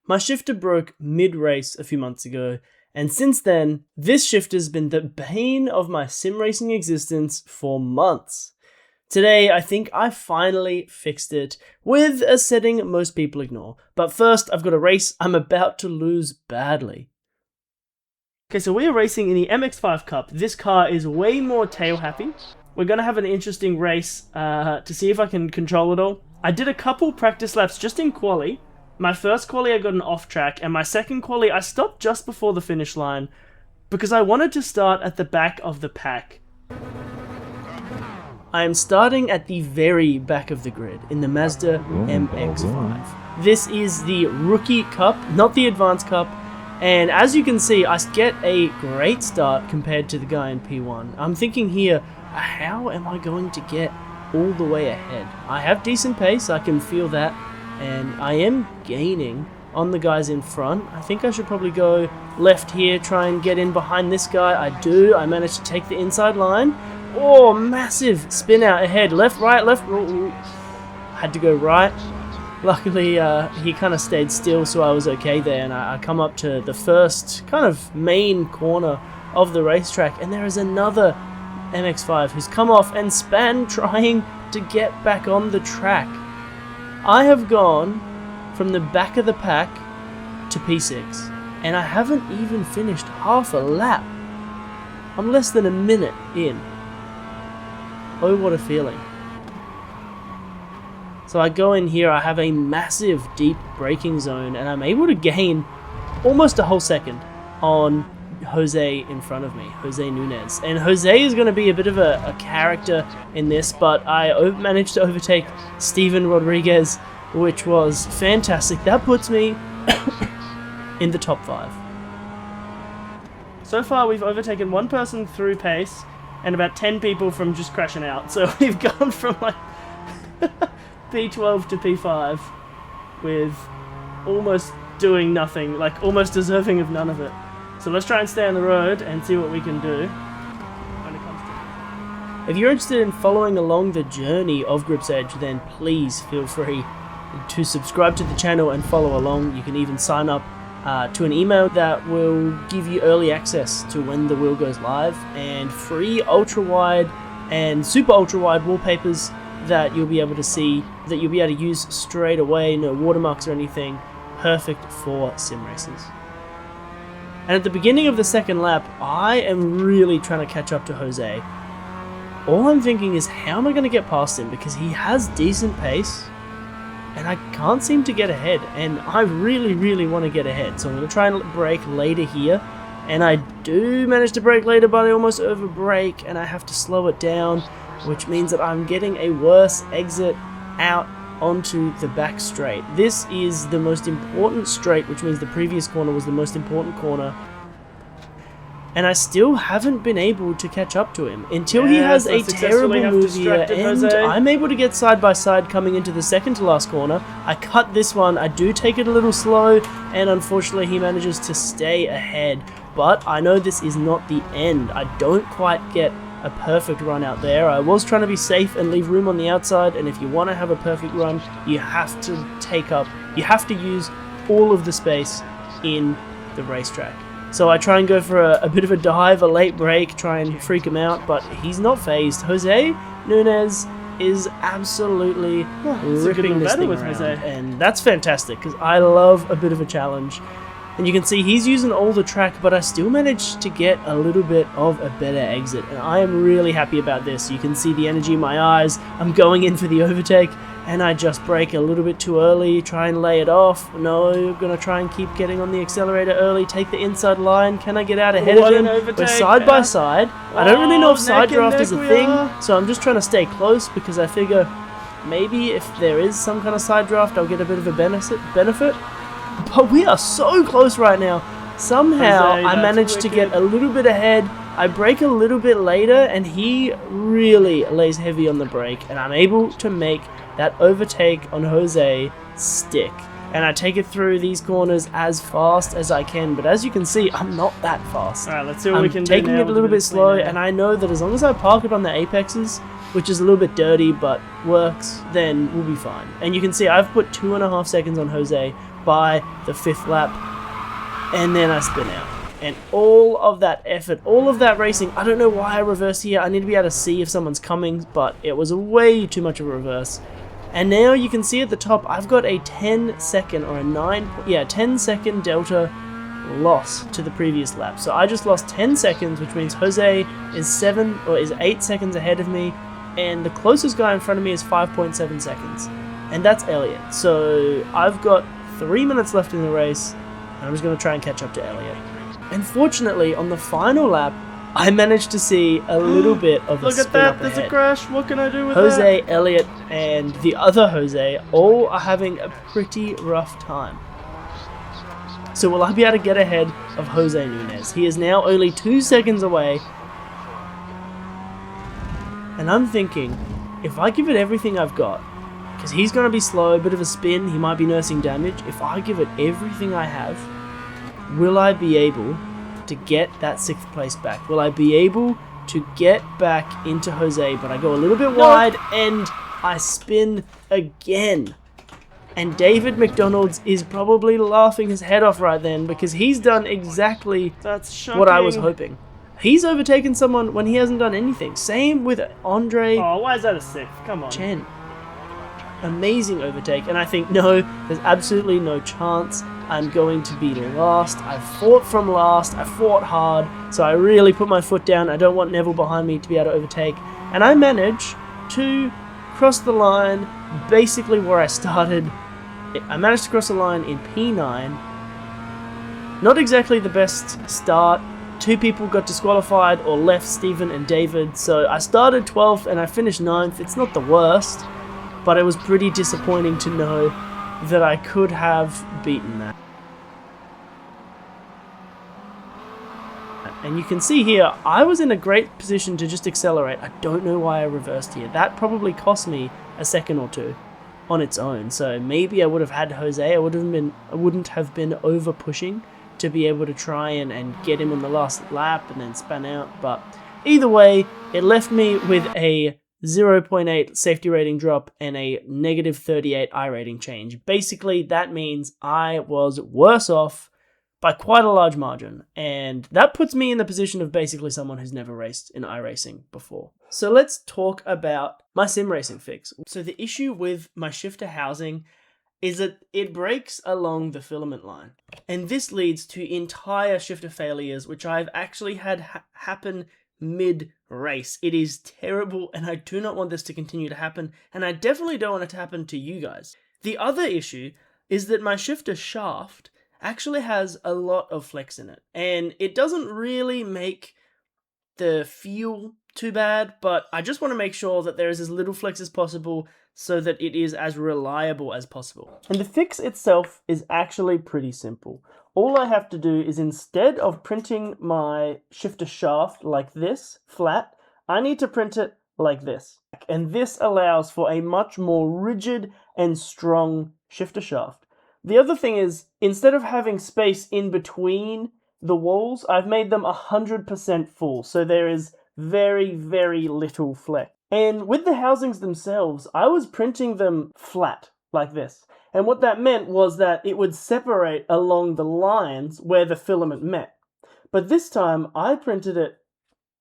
My shifter broke mid-race a few months ago, and since then, this shifter's been the bane of my sim racing existence for months. Today, I think I finally fixed it with a setting most people ignore. But first, I've got a race I'm about to lose badly. Okay, so we are racing in the MX5 Cup. This car is way more tail happy. We're going to have an interesting race to see if I can control it all. I did a couple practice laps just in quali. My first quali I got an off track, and my second quali I stopped just before the finish line because I wanted to start at the back of the pack. I am starting at the very back of the grid in the Mazda MX5. This is the Rookie Cup, not the Advanced Cup, and as you can see, I get a great start compared to the guy in P1. I'm thinking here, how am I going to get all the way ahead? I have decent pace, I can feel that, and I am gaining on the guys in front. I think I should probably go left here, try and get in behind this guy. I do, I managed to take the inside line. Oh, massive spin out ahead. Left, right, left. Ooh. Had to go right. Luckily, he kind of stayed still, so I was okay there. And I come up to the first kind of main corner of the racetrack. And there is another MX5 who's come off and span trying to get back on the track. I have gone from the back of the pack to P6. And I haven't even finished half a lap. I'm less than a minute in. Oh, what a feeling. So I go in here, I have a massive deep braking zone, and I'm able to gain almost a whole second on Jose in front of me, Jose Nunez. And Jose is going to be a bit of a character in this, but I managed to overtake Steven Rodriguez, which was fantastic. That puts me in the top 5. So far, we've overtaken one person through pace, and about 10 people from just crashing out. So we've gone from like P12 to P5 with almost doing nothing, like almost deserving of none of it. So let's try and stay on the road and see what we can do when it comes to it. If you're interested in following along the journey of gripsedge, then please feel free to subscribe to the channel and follow along. You can even sign up to an email that will give you early access to when the wheel goes live, and free ultra wide and super ultra wide wallpapers that you'll be able to see, that you'll be able to use straight away, no watermarks or anything. Perfect for sim races. And at the beginning of the second lap, I am really trying to catch up to Jose. All I'm thinking is, how am I going to get past him, because he has decent pace and I can't seem to get ahead, and I really want to get ahead. So I'm going to try and brake later here, and I do manage to brake later, but I almost over brake, and I have to slow it down, which means that I'm getting a worse exit out onto the back straight. This is the most important straight, which means the previous corner was the most important corner. And I still haven't been able to catch up to him until he has a terrible move here, and I'm able to get side by side coming into the second to last corner. I cut this one, I do take it a little slow, and unfortunately he manages to stay ahead. But I know this is not the end. I don't quite get a perfect run out there. I was trying to be safe and leave room on the outside, and if you want to have a perfect run, you have to use all of the space in the racetrack. So I try and go for a bit of a dive, a late break, try and freak him out, but he's not phased. Jose Nunez is absolutely ripping this thing around, and that's fantastic, because I love a bit of a challenge. And you can see he's using all the track, but I still managed to get a little bit of a better exit, and I am really happy about this. You can see the energy in my eyes. I'm going in for the overtake, and I just brake a little bit too early, try and lay it off. No, I'm going to try and keep getting on the accelerator early, take the inside line. Can I get out ahead of him? We're side by side. I don't really know if side draft is a thing, so I'm just trying to stay close, because I figure maybe if there is some kind of side draft, I'll get a bit of a benefit. But we are so close right now. Somehow I managed to get a little bit ahead. I brake a little bit later, and he really lays heavy on the brake, and I'm able to make that overtake on Jose stick. And I take it through these corners as fast as I can, but as you can see, I'm not that fast. Alright, let's see what we can do. I'm taking it a little bit slow, and I know that as long as I park it on the apexes, which is a little bit dirty but works, then we'll be fine. And you can see I've put 2.5 seconds on Jose by the 5th lap, and then I spin out. And all of that effort, all of that racing, I don't know why I reversed here. I need to be able to see if someone's coming, but it was way too much of a reverse. And now you can see at the top, I've got a 10 second or a 10 second delta loss to the previous lap. So I just lost 10 seconds, which means Jose is 8 seconds ahead of me, and the closest guy in front of me is 5.7 seconds. And that's Elliott. So I've got 3 minutes left in the race, and I'm just going to try and catch up to Elliott. And fortunately, on the final lap, I managed to see a little bit of a spin up ahead. Look at that, there's a crash, what can I do with Jose, that? Elliott, and the other Jose all are having a pretty rough time. So will I be able to get ahead of Jose Nunez? He is now only 2 seconds away. And I'm thinking, if I give it everything I've got, because he's going to be slow, a bit of a spin, he might be nursing damage. If I give it everything I have, will I be able to get that 6th place back? Will I be able to get back into Jose? But I go a little bit wide and I spin again. And David McDonald's is probably laughing his head off right then, because he's done exactly what I was hoping. He's overtaken someone when he hasn't done anything. Same with Andre. Oh, why is that a 6th? Come on. Chen. Amazing overtake. And I think, no, there's absolutely no chance I'm going to be last. I fought from last. I fought hard. So I really put my foot down. I don't want Neville behind me to be able to overtake. And I managed to cross the line basically where I started. I managed to cross the line in P9. Not exactly the best start. 2 people got disqualified or left, Stephen and David. So I started 12th and I finished 9th. It's not the worst, but it was pretty disappointing to know that I could have beaten that. And you can see here, I was in a great position to just accelerate. I don't know why I reversed here. That probably cost me a second or 2 on its own. So maybe I would have had Jose. I wouldn't have been over pushing to be able to try and get him on the last lap and then spin out. But either way, it left me with a 0.8 safety rating drop and a negative 38 iRating change. Basically, that means I was worse off by quite a large margin, and that puts me in the position of basically someone who's never raced in iRacing before. So let's talk about my sim racing fix. So the issue with my shifter housing is that it breaks along the filament line, and this leads to entire shifter failures, which I've actually had happen mid-race. It is terrible, and I do not want this to continue to happen, and I definitely don't want it to happen to you guys. The other issue is that my shifter shaft actually has a lot of flex in it, and it doesn't really make the feel too bad, but I just want to make sure that there is as little flex as possible so that it is as reliable as possible. And the fix itself is actually pretty simple. All I have to do is, instead of printing my shifter shaft like this, flat, I need to print it like this. And this allows for a much more rigid and strong shifter shaft. The other thing is, instead of having space in between the walls, I've made them 100% full, so there is very, very little flex. And with the housings themselves, I was printing them flat, like this. And what that meant was that it would separate along the lines where the filament met. But this time, I printed it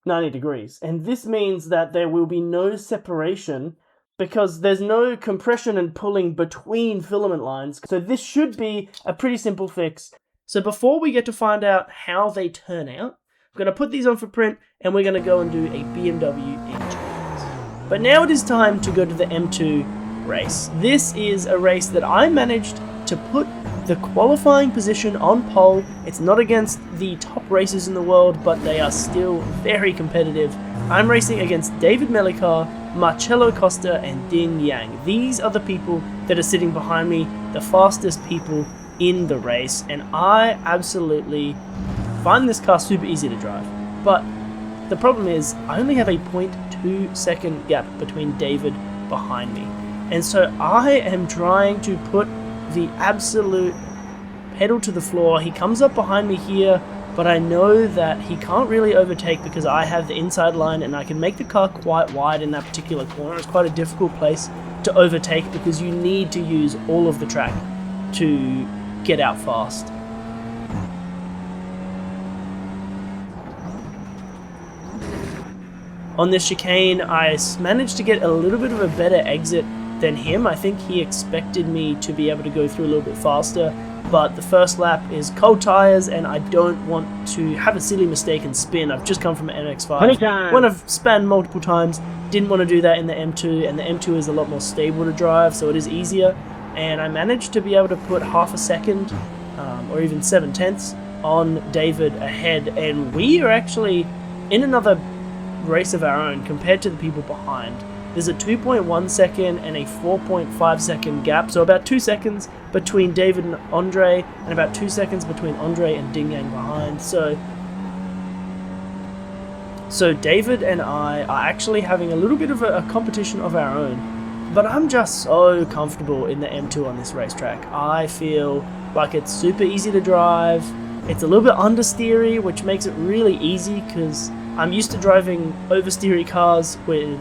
90 degrees, and this means that there will be no separation because there's no compression and pulling between filament lines. So this should be a pretty simple fix. So before we get to find out how they turn out, I'm going to put these on for print, and we're going to go and do a BMW M2. But now it is time to go to the M2 race. This is a race that I managed to put the qualifying position on pole. It's not against the top racers in the world, but they are still very competitive. I'm racing against David Melikar, Marcello Costa, and Ding Yang. These are the people that are sitting behind me, the fastest people in the race, and I absolutely find this car super easy to drive. But the problem is, I only have a 0.2 second gap between David behind me. And so I am trying to put the absolute pedal to the floor. He comes up behind me here but I know that he can't really overtake because I have the inside line and I can make the car quite wide in that particular corner. It's quite a difficult place to overtake because you need to use all of the track to get out fast. On this chicane, I managed to get a little bit of a better exit than him. I think he expected me to be able to go through a little bit faster, but the first lap is cold tires and I don't want to have a silly mistake and spin. I've just come from an MX-5. When I've spun multiple times, didn't want to do that in the M2, and the M2 is a lot more stable to drive, so it is easier. And I managed to be able to put half a second, or even 7/10 on David ahead, and we are actually in another race of our own compared to the people behind. There's a 2.1 second and a 4.5 second gap, so about 2 seconds between David and Andre, and about 2 seconds between Andre and Ding Yang behind. So David and I are actually having a little bit of a competition of our own, but I'm just so comfortable in the M2 on this racetrack. I feel like it's super easy to drive. It's a little bit understeery, which makes it really easy because I'm used to driving oversteery cars with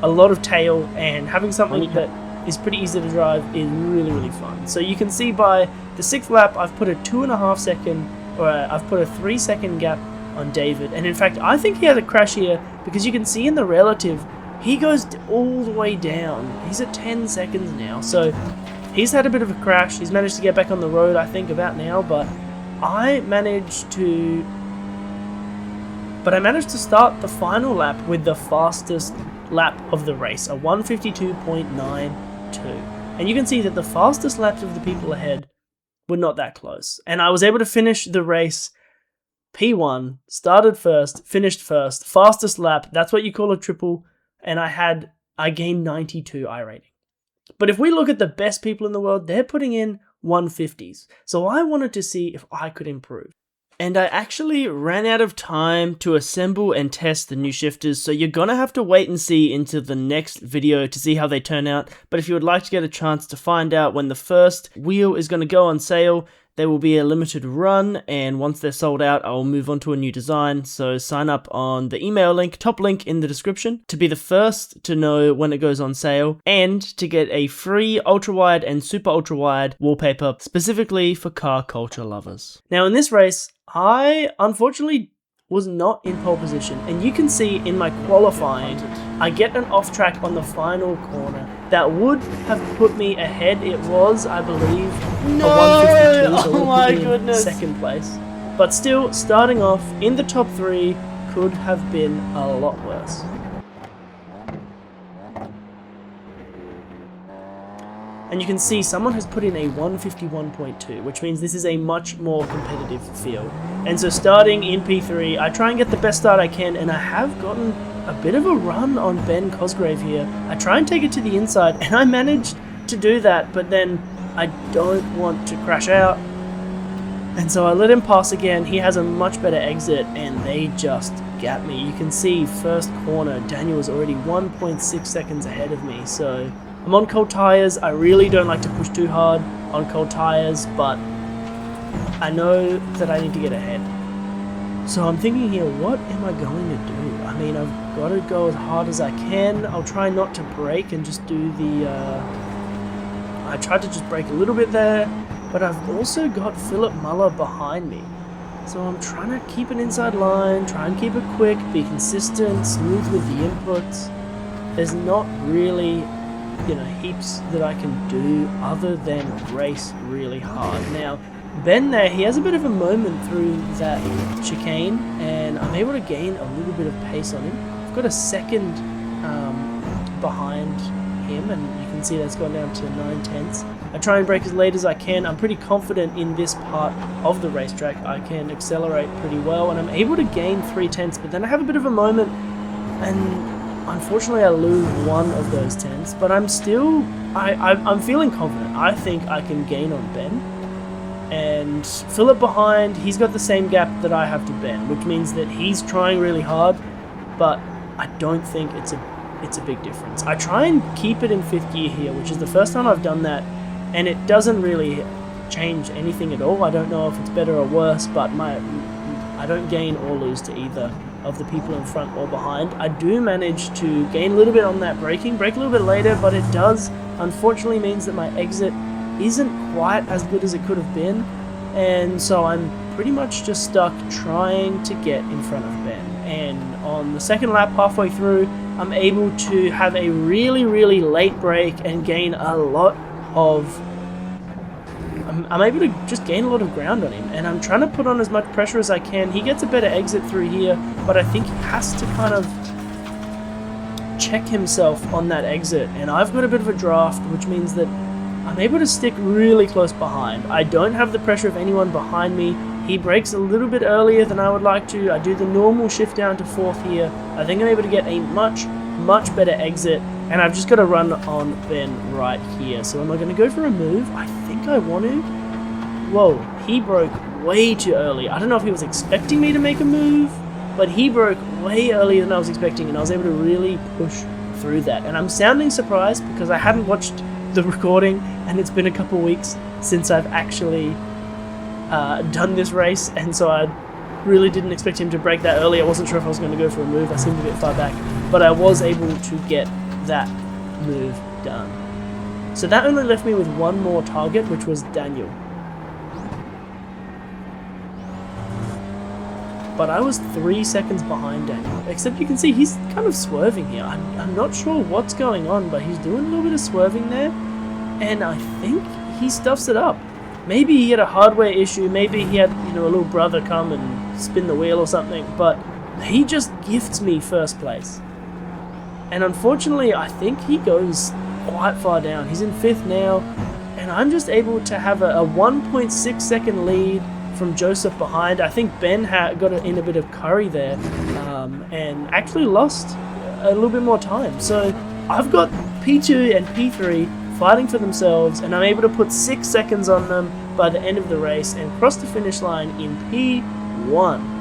a lot of tail, and having something that is pretty easy to drive is really, really fun. So you can see by the 6th lap, I've put a 2.5 second, or I've put a 3 second gap on David. And in fact, I think he had a crash here because you can see in the relative, he goes all the way down. He's at 10 seconds now. So he's had a bit of a crash. He's managed to get back on the road, I think, about now, but I managed to start the final lap with the fastest lap of the race, a 152.92. And you can see that the fastest laps of the people ahead were not that close. And I was able to finish the race P1, started first, finished first, fastest lap, that's what you call a triple, and I gained 92 iRating. But if we look at the best people in the world, they're putting in 150s. So I wanted to see if I could improve. And I actually ran out of time to assemble and test the new shifters, so you're gonna have to wait and see into the next video to see how they turn out. But if you would like to get a chance to find out when the first wheel is gonna go on sale, there will be a limited run, and once they're sold out, I will move on to a new design. So sign up on the email link, top link in the description, to be the first to know when it goes on sale, and to get a free ultra-wide and super ultra-wide wallpaper specifically for car culture lovers. Now in this race, I unfortunately was not in pole position, and you can see in my qualifying, I get an off track on the final corner that would have put me ahead. It was, I believe, a 152, so oh my goodness, goodness, second place. But still, starting off in the top 3 could have been a lot worse. And you can see someone has put in a 151.2, which means this is a much more competitive field. And so starting in P3, I try and get the best start I can, and I have gotten a bit of a run on Ben Cosgrave here. I try and take it to the inside, and I managed to do that, but then I don't want to crash out. And so I let him pass again. He has a much better exit, and they just gap me. You can see first corner, Daniel is already 1.6 seconds ahead of me, so I'm on cold tires. I really don't like to push too hard on cold tires, but I know that I need to get ahead. So I'm thinking here, what am I going to do? I mean, I've got to go as hard as I can. I'll try not to brake and just do the... I tried to just brake a little bit there, but I've also got Philip Muller behind me. So I'm trying to keep an inside line, try and keep it quick, be consistent, smooth with the inputs. There's not really, heaps that I can do other than race really hard. Now, Ben there, he has a bit of a moment through that chicane, and I'm able to gain a little bit of pace on him. I've got a second behind him, and you can see that's gone down to 9/10. I try and brake as late as I can. I'm pretty confident in this part of the racetrack. I can accelerate pretty well, and I'm able to gain 3/10, but then I have a bit of a moment, and unfortunately, I lose one of those 10s, but I'm still, I'm feeling confident. I think I can gain on Ben. And Philip behind, he's got the same gap that I have to Ben, which means that he's trying really hard, but I don't think it's a big difference. I try and keep it in 5th gear here, which is the first time I've done that, and it doesn't really change anything at all. I don't know if it's better or worse, but my I don't gain or lose to either of the people in front or behind. I do manage to gain a little bit on that braking, brake a little bit later, but it does unfortunately means that my exit isn't quite as good as it could have been, and so I'm pretty much just stuck trying to get in front of Ben. And on the second lap, halfway through, I'm able to have a really, really late brake and gain a lot of... I'm able to just gain a lot of ground on him, and I'm trying to put on as much pressure as I can. He gets a better exit through here, but I think he has to kind of check himself on that exit, and I've got a bit of a draft, which means that I'm able to stick really close behind. I don't have the pressure of anyone behind me. He brakes a little bit earlier than I would like to. I do the normal shift down to 4th here. I think I'm able to get a much better exit, and I've just got to run on Ben right here. So am I going to go for a move? I think I want to. Whoa, he broke way too early. I don't know if he was expecting me to make a move, but he broke way earlier than I was expecting, and I was able to really push through that. And I'm sounding surprised because I hadn't watched the recording, and it's been a couple weeks since I've actually done this race, and so I really didn't expect him to break that early. I wasn't sure if I was going to go for a move. I seemed a bit far back, but I was able to get that move done. So that only left me with one more target, which was Daniel. But I was 3 seconds behind Daniel, except you can see he's kind of swerving here. I'm not sure what's going on, but he's doing a little bit of swerving there, and I think he stuffs it up. Maybe he had a hardware issue, maybe he had, a little brother come and spin the wheel or something, but he just gifts me first place. And unfortunately, I think he goes quite far down. He's in 5th now, and I'm just able to have a 1.6 second lead from Joseph behind. I think Ben got in a bit of curry there, and actually lost a little bit more time. So I've got P2 and P3 fighting for themselves, and I'm able to put 6 seconds on them by the end of the race and cross the finish line in P1.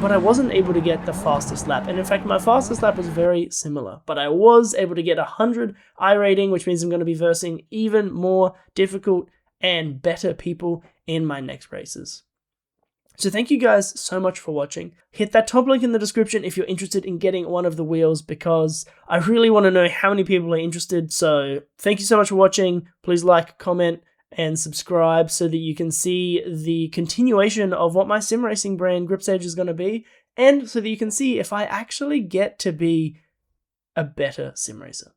But I wasn't able to get the fastest lap, and in fact my fastest lap was very similar, but I was able to get 100 iRating, which means I'm going to be versing even more difficult and better people in my next races. So thank you guys so much for watching. Hit that top link in the description if you're interested in getting one of the wheels, because I really want to know how many people are interested. So thank you so much for watching. Please like, comment, and subscribe so that you can see the continuation of what my sim racing brand gripsedge is going to be, and so that you can see if I actually get to be a better sim racer.